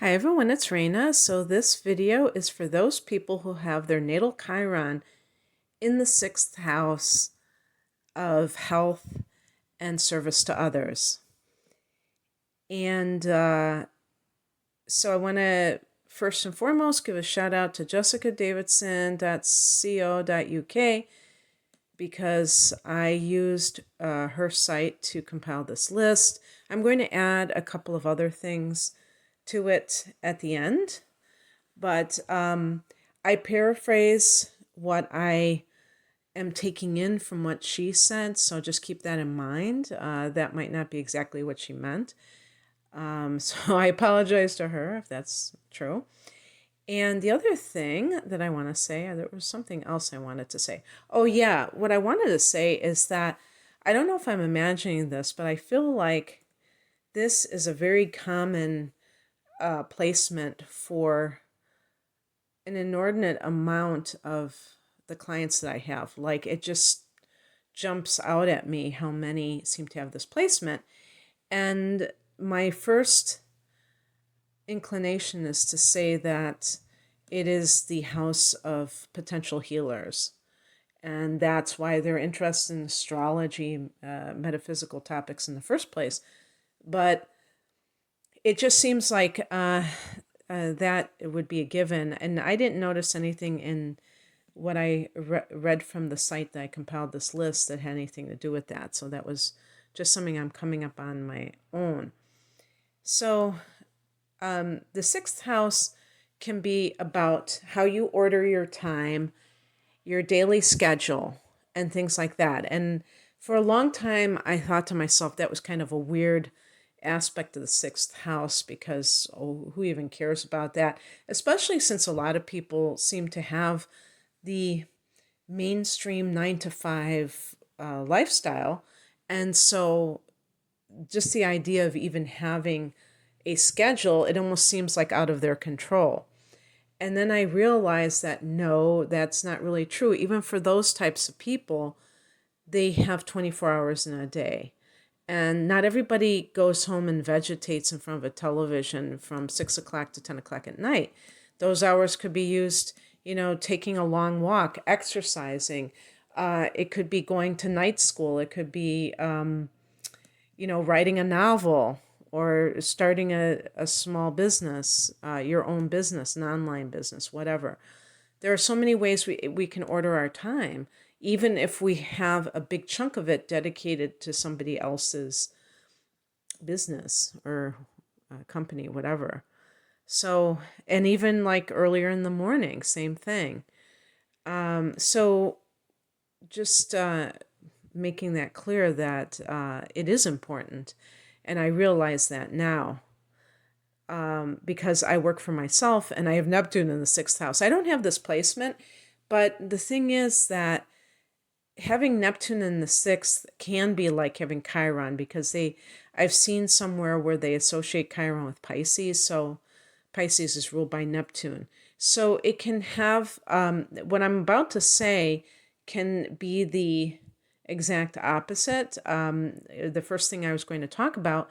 Hi everyone, it's Raina. So this video is for those people who have their natal Chiron in the sixth house of health and service to others. And so I want to first and foremost give a shout out to jessicadavidson.co.uk because I used her site to compile this list. I'm going to add a couple of other things to it at the end, but I paraphrase what I am taking in from what she said, so just keep that in mind. That might not be exactly what she meant. So I apologize to her if that's true. And the other thing that I want to say, there was something else I wanted to say. Oh, yeah, what I wanted to say is that I don't know if I'm imagining this, but I feel like this is a very common placement for an inordinate amount of the clients that I have. Like, it just jumps out at me how many seem to have this placement. And my first inclination is to say that it is the house of potential healers. And that's why they're interested in astrology, metaphysical topics in the first place. But it just seems like that it would be a given. And I didn't notice anything in what I read from the site that I compiled this list that had anything to do with that. So that was just something I'm coming up on my own. So the sixth house can be about how you order your time, your daily schedule, and things like that. And for a long time, I thought to myself that was kind of a weird aspect of the sixth house because, who even cares about that? Especially since a lot of people seem to have the mainstream 9 to 5 lifestyle. And so just the idea of even having a schedule, it almost seems like out of their control. And then I realized that no, that's not really true. Even for those types of people, they have 24 hours in a day. And not everybody goes home and vegetates in front of a television from 6 o'clock to 10 o'clock at night. Those hours could be used, taking a long walk, exercising. It could be going to night school. It could be, writing a novel or starting a small business, your own business, an online business, whatever. There are so many ways we can order our time, even if we have a big chunk of it dedicated to somebody else's business or company, whatever. So, and even like earlier in the morning, same thing. So just making that clear that it is important. And I realize that now because I work for myself and I have Neptune in the sixth house. I don't have this placement, but the thing is that having Neptune in the sixth can be like having Chiron because I've seen somewhere where they associate Chiron with Pisces. So Pisces is ruled by Neptune. So it can have, what I'm about to say can be the exact opposite. The first thing I was going to talk about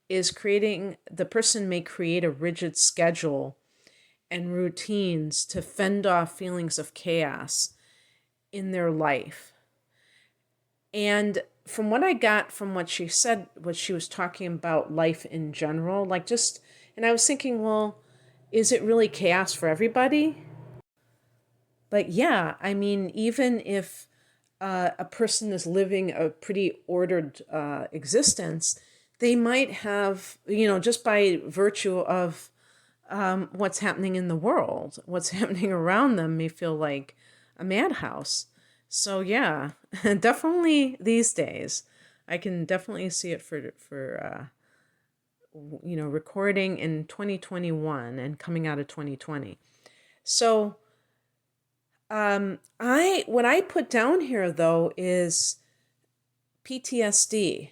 is the person may create a rigid schedule and routines to fend off feelings of chaos in their life. And from what I got from what she said, what she was talking about life in general, and I was thinking, well, is it really chaos for everybody? But yeah, I mean, even if a person is living a pretty ordered existence, they might have, just by virtue of what's happening in the world, what's happening around them may feel like a madhouse. So yeah, definitely these days, I can definitely see it for recording in 2021 and coming out of 2020. So what I put down here though is PTSD.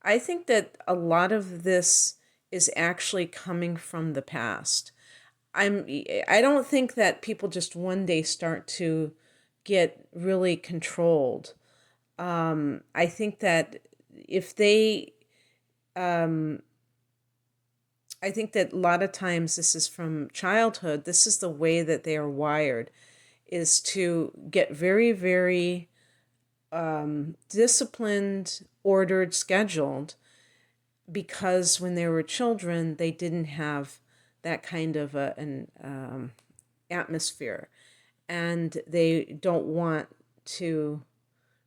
I think that a lot of this is actually coming from the past. I don't think that people just one day start to get really controlled. I think that if they, I think that a lot of times this is from childhood. This is the way that they are wired, is to get very, very disciplined, ordered, scheduled, because when they were children, they didn't have that kind of an atmosphere, and they don't want to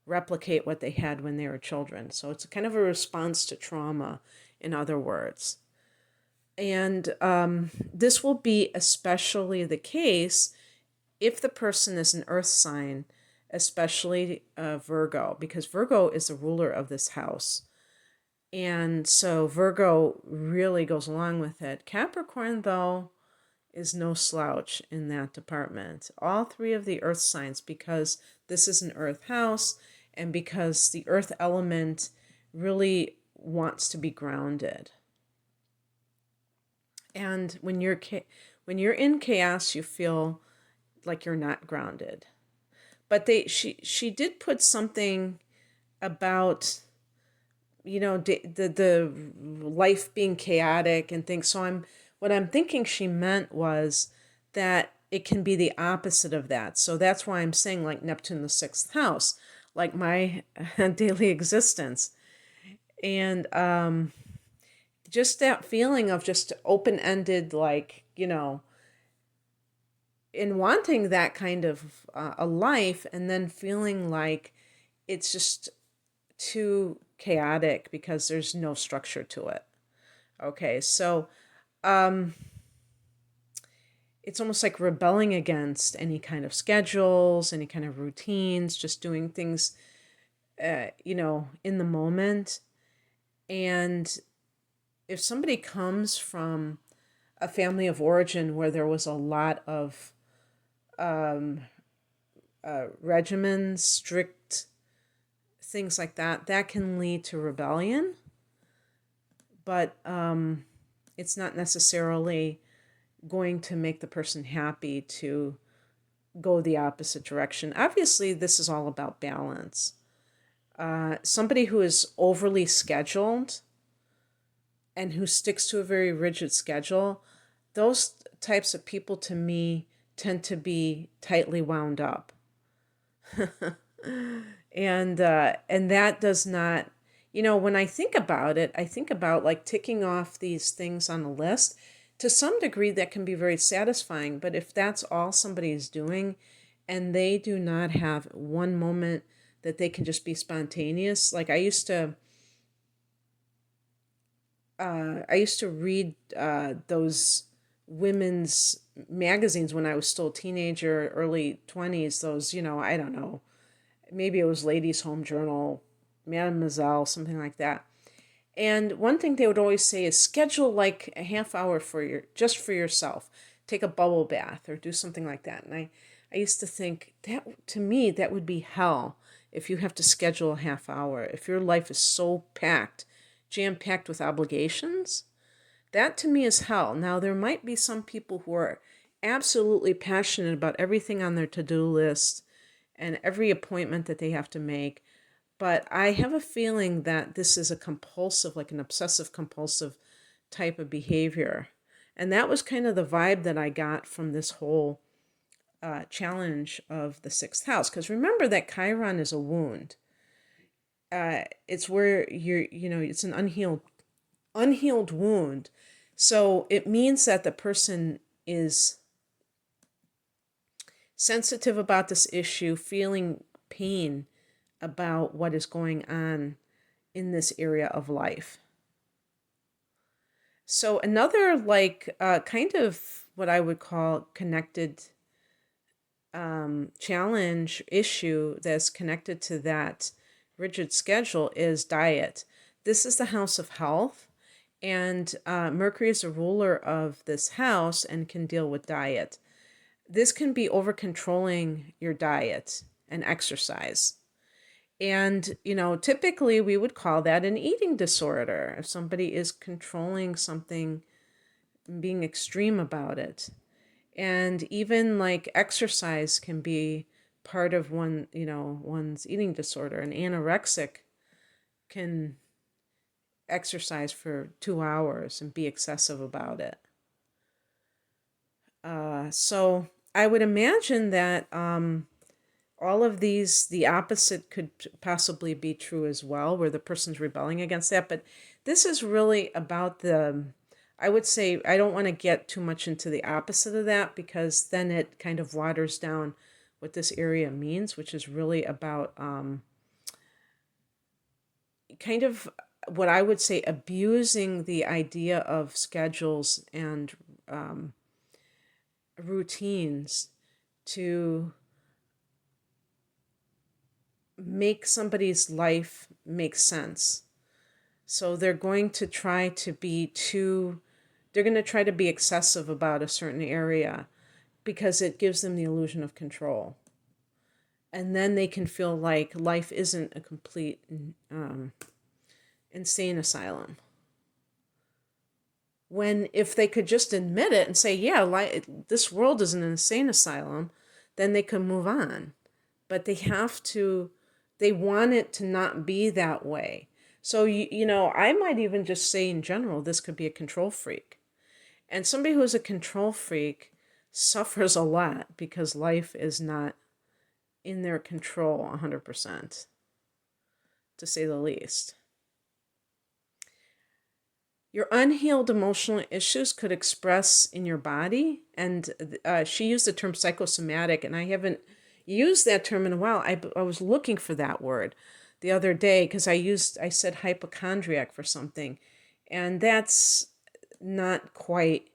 replicate what they had when they were children. So it's kind of a response to trauma, in other words. And this will be especially the case if the person is an earth sign, especially Virgo, because Virgo is the ruler of this house. And so Virgo really goes along with it. Capricorn, though, is no slouch in that department. All three of the earth signs, because this is an earth house and because the earth element really wants to be grounded. And when you're in chaos, you feel like you're not grounded. But she did put something about, the life being chaotic and things. So what I'm thinking she meant was that it can be the opposite of that. So that's why I'm saying, like Neptune, the sixth house, like my daily existence. And just that feeling of just open-ended, like, in wanting that kind of a life, and then feeling like it's just too chaotic because there's no structure to it. Okay, so it's almost like rebelling against any kind of schedules, any kind of routines, just doing things, in the moment. And if somebody comes from a family of origin where there was a lot of regimens, strict things like that, that can lead to rebellion. But it's not necessarily going to make the person happy to go the opposite direction. Obviously, this is all about balance. Somebody who is overly scheduled and who sticks to a very rigid schedule, those types of people, to me, tend to be tightly wound up. And that does not, when I think about it, I think about like ticking off these things on a list. To some degree, that can be very satisfying. But if that's all somebody is doing, and they do not have one moment that they can just be spontaneous, like I used to read those women's magazines when I was still a teenager, early 20s. Those, I don't know, maybe it was Ladies' Home Journal, Mademoiselle, something like that. And one thing they would always say is schedule like a half hour just for yourself. Take a bubble bath or do something like that. And I used to think that, to me, that would be hell if you have to schedule a half hour. If your life is so packed, jam-packed with obligations, that to me is hell. Now, there might be some people who are absolutely passionate about everything on their to-do list and every appointment that they have to make. But I have a feeling that this is a compulsive, like an obsessive compulsive type of behavior. And that was kind of the vibe that I got from this whole challenge of the sixth house. Because remember that Chiron is a wound. It's where it's an unhealed wound. So it means that the person is sensitive about this issue, feeling pain about what is going on in this area of life. So another kind of what I would call connected challenge issue that's connected to that rigid schedule is diet. This is the house of health, and Mercury is a ruler of this house and can deal with diet. This can be over controlling your diet and exercise. And, typically we would call that an eating disorder if somebody is controlling something, being extreme about it. And even like exercise can be part of one's eating disorder. An anorexic can exercise for 2 hours and be excessive about it. So I would imagine that all of these, the opposite could possibly be true as well, where the person's rebelling against that. But this is really about I would say, I don't want to get too much into the opposite of that, because then it kind of waters down what this area means, which is really about kind of what I would say abusing the idea of schedules and routines to make somebody's life make sense. So they're going to try to they're going to try to be excessive about a certain area because it gives them the illusion of control. And then they can feel like life isn't a complete insane asylum. When if they could just admit it and say, yeah, this world is an insane asylum, then they can move on. But they want it to not be that way. So, I might even just say in general, this could be a control freak. And somebody who is a control freak suffers a lot because life is not in their control 100%, to say the least. Your unhealed emotional issues could express in your body. And she used the term psychosomatic, and I haven't used that term in a while. I was looking for that word the other day because I said hypochondriac for something. And that's not quite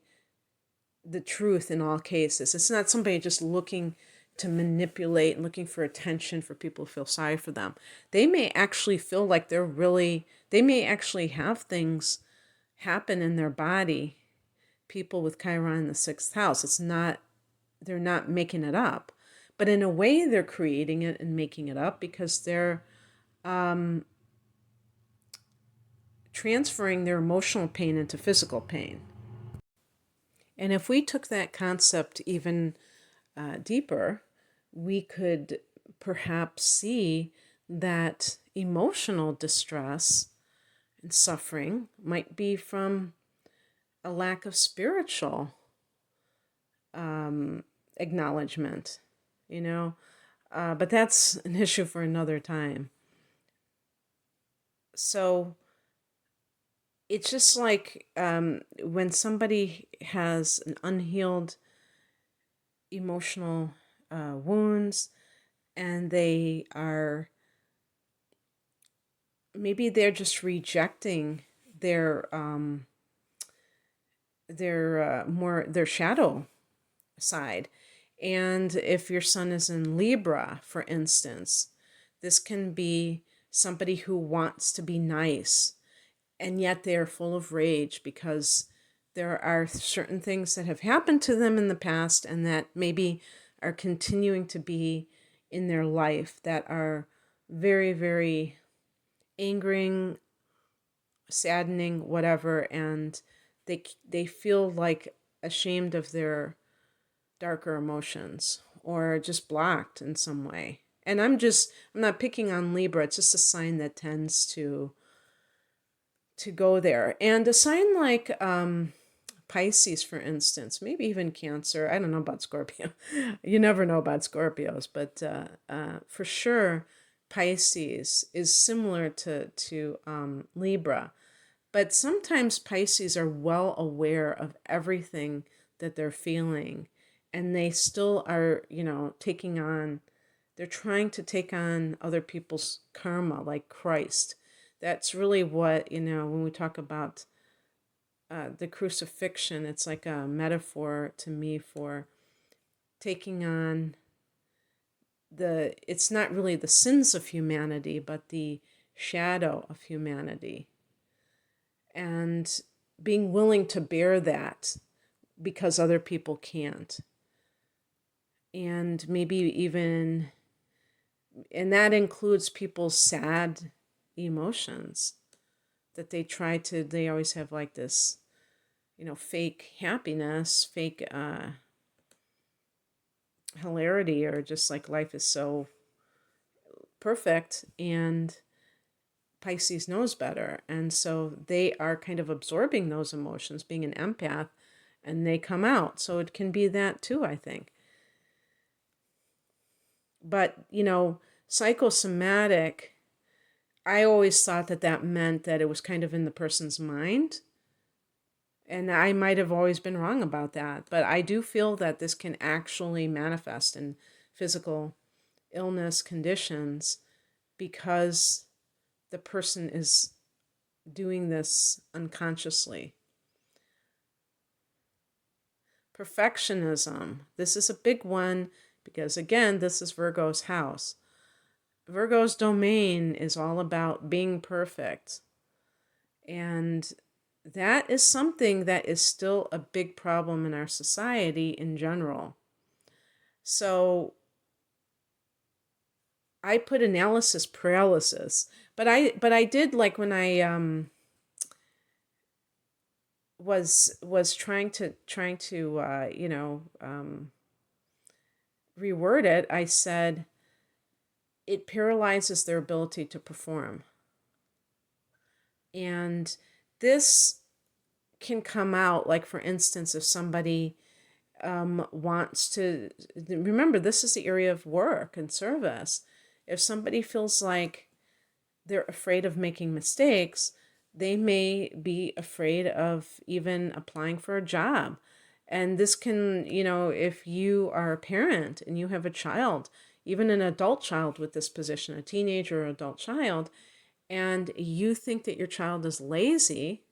the truth in all cases. It's not somebody just looking to manipulate and looking for attention for people who feel sorry for them. They may actually feel like they may actually have things happen in their body. People with Chiron in the 6th house. They're not making it up. But in a way, they're creating it and making it up because they're transferring their emotional pain into physical pain. And if we took that concept even deeper, we could perhaps see that emotional distress and suffering might be from a lack of spiritual acknowledgement, but that's an issue for another time. So it's just like when somebody has an unhealed emotional wounds, and maybe they're just rejecting their shadow side. And if your sun is in Libra, for instance, this can be somebody who wants to be nice, and yet they are full of rage because there are certain things that have happened to them in the past and that maybe are continuing to be in their life that are very, very angering, saddening, whatever, and they feel like ashamed of their darker emotions or just blocked in some way. And I'm not picking on Libra. It's just a sign that tends to go there. And a sign like Pisces, for instance, maybe even Cancer. I don't know about Scorpio. You never know about Scorpios, but for sure, Pisces is similar to Libra. But sometimes Pisces are well aware of everything that they're feeling, and they still are, they're trying to take on other people's karma like Christ. That's really what, when we talk about the crucifixion, it's like a metaphor to me for taking on it's not really the sins of humanity, but the shadow of humanity. And being willing to bear that because other people can't. And maybe even, and that includes people's sad emotions that they always have like this, fake happiness, fake hilarity, or just like life is so perfect. And Pisces knows better. And so they are kind of absorbing those emotions, being an empath, and they come out. So it can be that too, I think. But, psychosomatic, I always thought that meant that it was kind of in the person's mind. And I might have always been wrong about that. But I do feel that this can actually manifest in physical illness conditions because the person is doing this unconsciously. Perfectionism. This is a big one because, again, this is Virgo's house. Virgo's domain is all about being perfect. And that is something that is still a big problem in our society in general. So I put analysis paralysis, but I did, like, when I was trying to reword it, I said it paralyzes their ability to perform. And this can come out, like, for instance, if somebody wants to, remember, this is the area of work and service. If somebody feels like they're afraid of making mistakes, they may be afraid of even applying for a job. And this can, if you are a parent and you have a child, even an adult child with this position, a teenager or adult child, and you think that your child is lazy,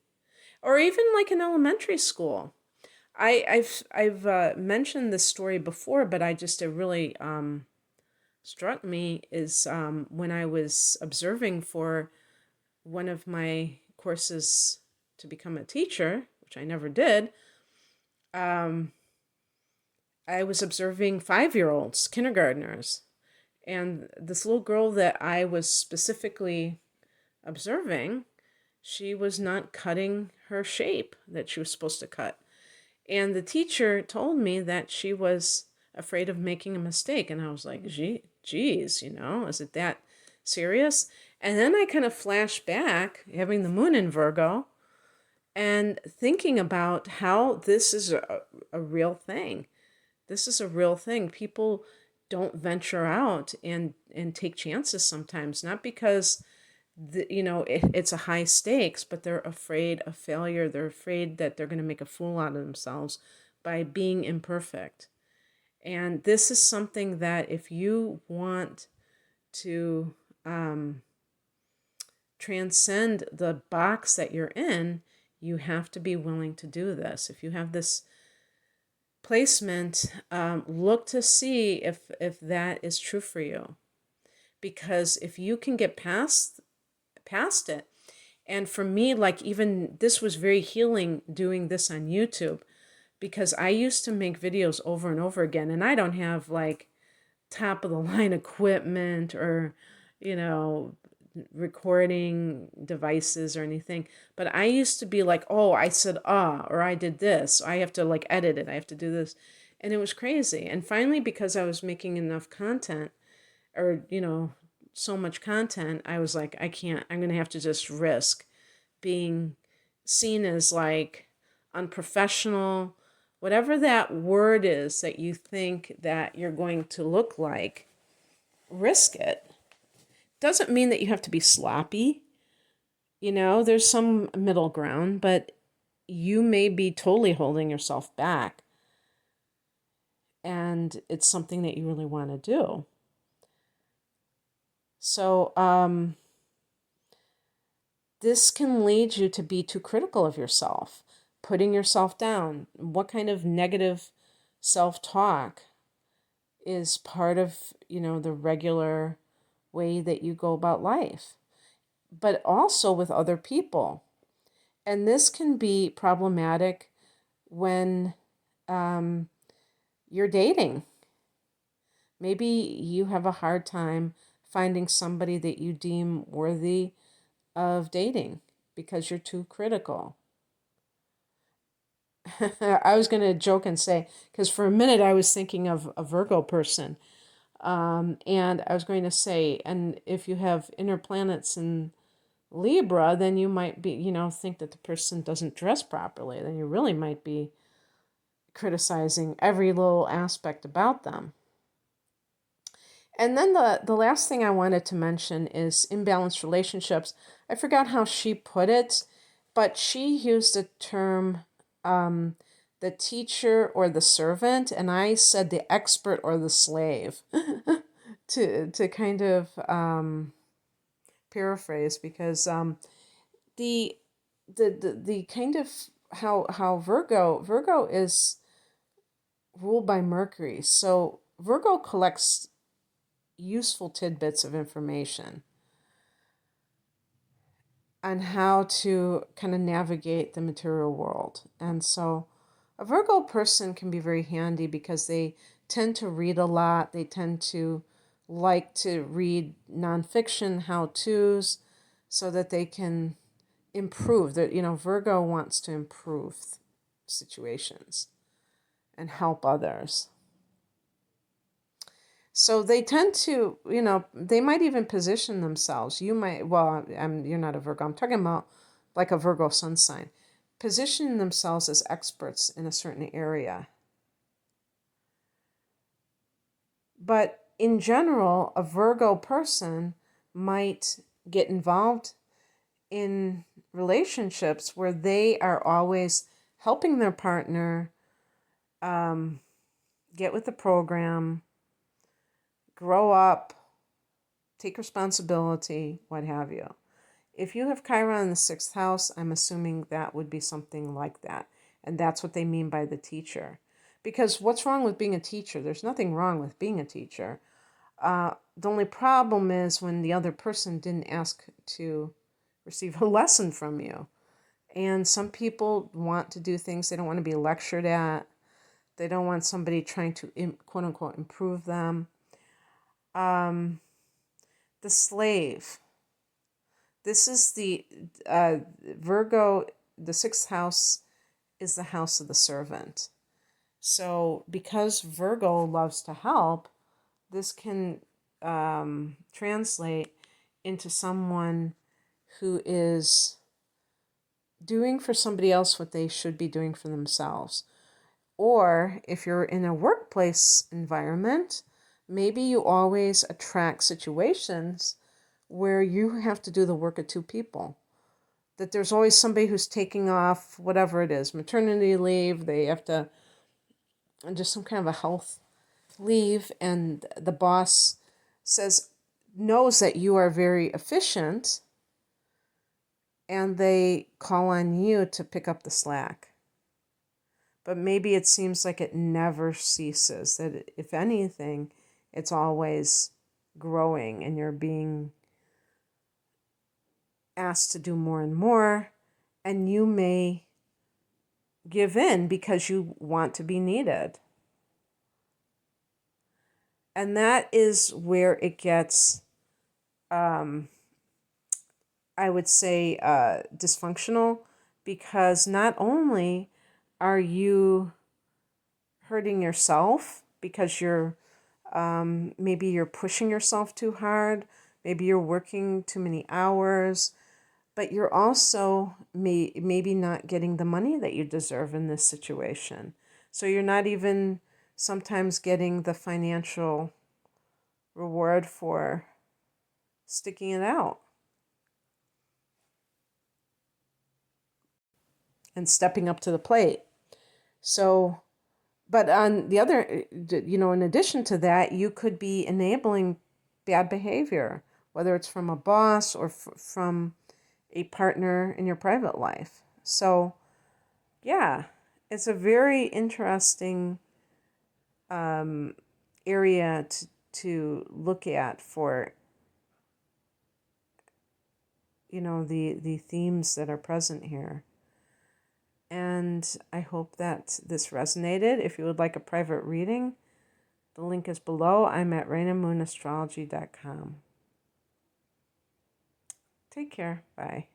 or even like in elementary school. I've mentioned this story before, but it really struck me is when I was observing for one of my courses to become a teacher, which I never did. I was observing 5-year-olds, kindergartners, and this little girl that I was specifically observing, she was not cutting her shape that she was supposed to cut. And the teacher told me that she was afraid of making a mistake. And I was like, geez, is it that serious? And then I kind of flashed back, having the moon in Virgo, and thinking about how this is a real thing. This is a real thing. People don't venture out and take chances sometimes, not because it's a high stakes, but they're afraid of failure. They're afraid that they're going to make a fool out of themselves by being imperfect. And this is something that if you want to transcend the box that you're in, you have to be willing to do this. If you have this placement, look to see if that is true for you. Because if you can get past it, and for me, like, even this was very healing doing this on YouTube, because I used to make videos over and over again, and I don't have like top of the line equipment or recording devices or anything, but I used to be like, oh, I said or I did this, I have to like edit it, I have to do this, and it was crazy. And finally, because I was making enough content, or so much content, I was like, I can't, I'm gonna have to just risk being seen as like unprofessional, whatever that word is that you think that you're going to look like. Risk it. Doesn't mean that you have to be sloppy. There's some middle ground, but you may be totally holding yourself back, and it's something that you really want to do. So this can lead you to be too critical of yourself, putting yourself down. What kind of negative self-talk is part of, the regular way that you go about life, but also with other people. And this can be problematic when you're dating. Maybe you have a hard time finding somebody that you deem worthy of dating because you're too critical. I was going to joke and say, because for a minute I was thinking of a Virgo person, and I was going to say, and if you have inner planets in Libra, then you might be, think that the person doesn't dress properly. Then you really might be criticizing every little aspect about them. And then the last thing I wanted to mention is imbalanced relationships. I forgot how she put it, but she used the term the teacher or the servant, and I said the expert or the slave to kind of paraphrase, because the the kind of how Virgo is ruled by Mercury. So Virgo collects useful tidbits of information on how to kind of navigate the material world. And so a Virgo person can be very handy because they tend to read a lot. They tend to like to read nonfiction, how-tos, so that they can improve. That, Virgo wants to improve situations and help others. So they tend to, they might even position themselves. You might, well, you're not a Virgo. I'm talking about like a Virgo sun sign. Positioning themselves as experts in a certain area. But in general, a Virgo person might get involved in relationships where they are always helping their partner get with the program, grow up, take responsibility, what have you. If you have Chiron in the 6th house, I'm assuming that would be something like that. And that's what they mean by the teacher. Because what's wrong with being a teacher? There's nothing wrong with being a teacher. The only problem is when the other person didn't ask to receive a lesson from you. And some people want to do things they don't want to be lectured at. They don't want somebody trying to, quote unquote, improve them. The slave. This is the Virgo, the 6th house is the house of the servant. So because Virgo loves to help, this can translate into someone who is doing for somebody else what they should be doing for themselves. Or if you're in a workplace environment, maybe you always attract situations where you have to do the work of two people. That there's always somebody who's taking off, whatever it is, maternity leave, they have to, just some kind of a health leave, and the boss knows that you are very efficient, and they call on you to pick up the slack. But maybe it seems like it never ceases, that if anything, it's always growing and you're being asked to do more and more, and you may give in because you want to be needed. And that is where it gets, I would say, dysfunctional, because not only are you hurting yourself because you're maybe you're pushing yourself too hard, maybe you're working too many hours, but you're also maybe not getting the money that you deserve in this situation. So you're not even sometimes getting the financial reward for sticking it out and stepping up to the plate. So, but on the other, in addition to that, you could be enabling bad behavior, whether it's from a boss or from a partner in your private life. So, yeah, it's a very interesting area to look at for, the themes that are present here. And I hope that this resonated. If you would like a private reading, the link is below. I'm at rainandmoonastrology.com. Take care. Bye.